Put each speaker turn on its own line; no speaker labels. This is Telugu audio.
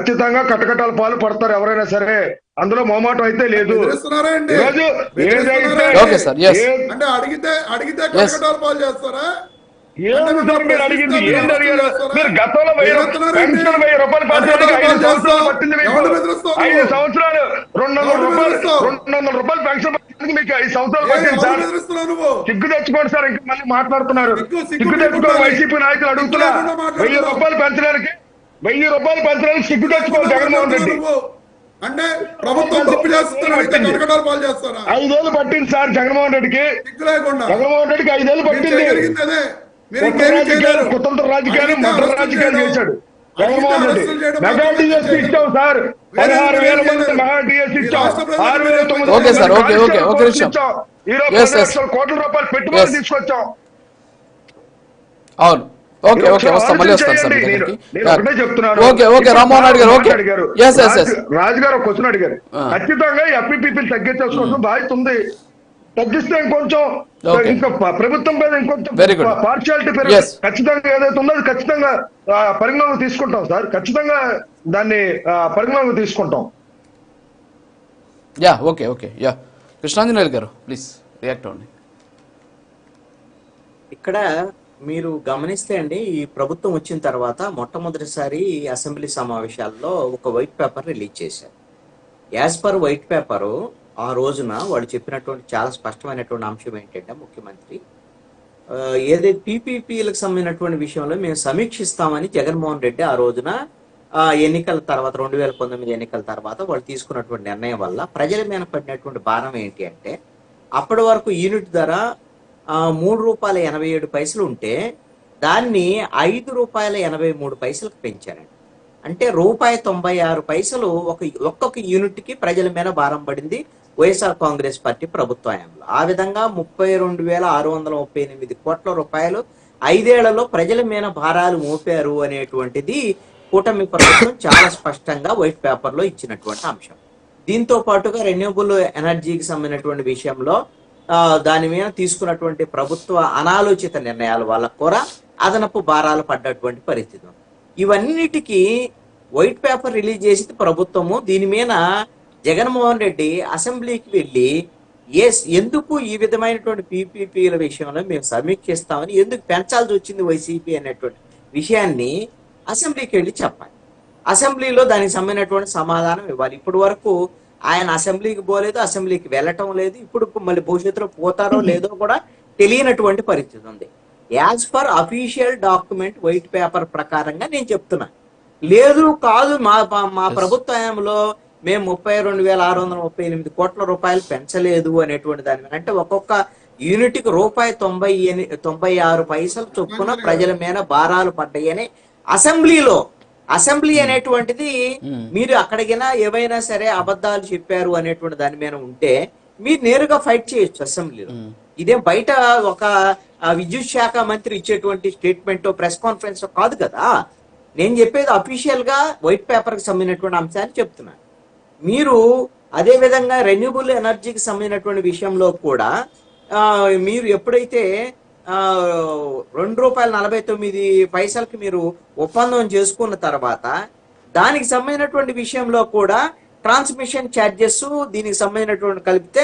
ఖచ్చితంగా కటకటాల పాలు పడతారు ఎవరైనా సరే, అందులో మొహమాటం అయితే లేదు. ఈరోజు ఏదైతే
అంటే అడిగితే కటకటాల పాలు చేస్తారా?
ఏమి సార్ మీరు అడిగింది ఏంటి అడిగారు? మీరు గతంలో పెన్షన్ 1000 రూపాయలు పెంచడానికి 5 సంవత్సరాలు పట్టింది మీకు. 5 సంవత్సరాలు 200 రూపాయలు పెన్షన్ పట్టింది మీకు 5 సంవత్సరాలు పట్టింది సార్. సిగ్గు తెచ్చుకోండి సార్, ఇంకా మళ్ళీ మాట్లాడుతున్నారు. సిగ్గు తెచ్చుకోండి వైసీపీ నాయకులు అడుగుతున్నా. 1000 రూపాయలు పెంచడానికి సిగ్గు తెచ్చుకోవాలి జగన్మోహన్ రెడ్డి.
అంటే ప్రభుత్వం తప్పు చేస్తున్నారు,
5 ఏళ్ళు పట్టింది సార్ జగన్మోహన్ రెడ్డికి. జగన్మోహన్ రెడ్డికి 5 ఏళ్ళు పట్టింది. కుతంత్ర రాజకీయాలు, మర్డర్ రాజకీయాలు చేశాడు జగన్మోహన్ రెడ్డి. మెగా డిఎస్సీ ఇచ్చాం సార్, 16,000 మంది మెగా డిఎస్సీ ఇచ్చాం, 6,900 ఈరోజు కోట్ల రూపాయలు పెట్టుబడి తీసుకొచ్చాం.
అవును, ఓకే ఓకే, వస్తాం, మళ్ళీ వస్తాను సార్.
రాజుగారు ఒక క్వశ్చన్ అడిగారు. ఖచ్చితంగా ఎఫ్పిపిపి తగ్గించేసుకోవాల్సిన బాధ్యత ఉంది. తగ్గిస్తే ఇంకొంచెం ఇంకా ప్రభుత్వం మీద ఇంకొంచెం పార్షియాలిటీ ఖచ్చితంగా ఏదైతే ఉందో అది ఖచ్చితంగా పరిగణలోకి తీసుకుంటాం సార్. ఖచ్చితంగా దాన్ని పరిగణలోకి తీసుకుంటాం.
Yeah okay okay, yeah Krishnanjaneyulu గారు ప్లీజ్ రియాక్ట్ అవ్వండి.
ఇక్కడ మీరు గమనిస్తే అండి, ఈ ప్రభుత్వం వచ్చిన తర్వాత మొట్టమొదటిసారి అసెంబ్లీ సమావేశాల్లో ఒక వైట్ పేపర్ రిలీజ్ చేశారు. యాజ్ పర్ వైట్ పేపరు ఆ రోజున వాళ్ళు చెప్పినటువంటి చాలా స్పష్టమైనటువంటి అంశం ఏంటంటే, ముఖ్యమంత్రి ఏదైతే పీపీపీలకు సంబంధించినటువంటి విషయంలో మేము సమీక్షిస్తామని జగన్మోహన్ రెడ్డి ఆ రోజున ఎన్నికల తర్వాత 2019 ఎన్నికల తర్వాత వాళ్ళు తీసుకున్నటువంటి నిర్ణయం వల్ల ప్రజల మీద పడినటువంటి భారం ఏంటి అంటే, అప్పటి వరకు యూనిట్ ధర ₹3.87 ఉంటే దాన్ని ₹5.83 పెంచారండి. అంటే ₹1.96 ఒక్కొక్క యూనిట్కి ప్రజల మీద భారం పడింది వైఎస్ఆర్ కాంగ్రెస్ పార్టీ ప్రభుత్వ హయాంలో. ఆ విధంగా 32,638 కోట్ల రూపాయలు 5 ఏళ్లలో ప్రజల మీద భారాలు మోపారు అనేటువంటిది కూటమి ప్రభుత్వం చాలా స్పష్టంగా వైట్ పేపర్లో ఇచ్చినటువంటి అంశం. దీంతో పాటుగా రెన్యూబుల్ ఎనర్జీకి సంబంధించినటువంటి విషయంలో దాని మీద తీసుకున్నటువంటి ప్రభుత్వ అనాలోచిత నిర్ణయాల వల్ల కూడా అదనపు భారాలు పడ్డటువంటి పరిస్థితి. ఇవన్నిటికీ వైట్ పేపర్ రిలీజ్ చేసింది ప్రభుత్వము. దీని మీద జగన్మోహన్ రెడ్డి అసెంబ్లీకి వెళ్ళి ఎందుకు ఈ విధమైనటువంటి పీపీపీల విషయంలో మేము సమీక్షిస్తామని, ఎందుకు పెంచాల్సి వచ్చింది వైసీపీ అనేటువంటి విషయాన్ని అసెంబ్లీకి వెళ్ళి చెప్పాలి. అసెంబ్లీలో దానికి సంబంధించినటువంటి సమాధానం ఇవ్వాలి. ఇప్పటి వరకు ఆయన అసెంబ్లీకి పోలేదు, అసెంబ్లీకి వెళ్ళటం లేదు. ఇప్పుడు మళ్ళీ భవిష్యత్తులో పోతారో లేదో కూడా తెలియనటువంటి పరిస్థితి ఉంది. As per official document white paper ప్రకారంగా నేను చెప్తున్నా. లేదు కాదు మా ప్రభుత్వంలో మేము 32,638 కోట్ల రూపాయలు పెంచలేదు అనేటువంటి దాని మీద, అంటే ఒక్కొక్క యూనిట్కి ₹1.96 చొప్పున ప్రజల మీద భారాలు పడ్డాయని అసెంబ్లీ అనేటువంటిది, మీరు అక్కడికైనా ఏవైనా సరే అబద్ధాలు చెప్పారు అనేటువంటి దాని మీద ఉంటే మీరు నేరుగా ఫైట్ చేయొచ్చు అసెంబ్లీలో. ఇదేం బయట ఒక విద్యుత్ శాఖ మంత్రి ఇచ్చేటువంటి స్టేట్మెంట్ ప్రెస్ కాన్ఫరెన్స్ కాదు కదా. నేను చెప్పేది అఫీషియల్ గా వైట్ పేపర్ కి సంబంధించినటువంటి అంశాన్ని చెప్తున్నాను. మీరు అదే విధంగా రెన్యూబుల్ ఎనర్జీకి సంబంధించినటువంటి విషయంలో కూడా మీరు ఎప్పుడైతే ₹2.49 మీరు ఒప్పందం చేసుకున్న తర్వాత దానికి సంబంధించినటువంటి విషయంలో కూడా ట్రాన్స్మిషన్ ఛార్జెస్ దీనికి సంబంధించినటువంటి కలిపితే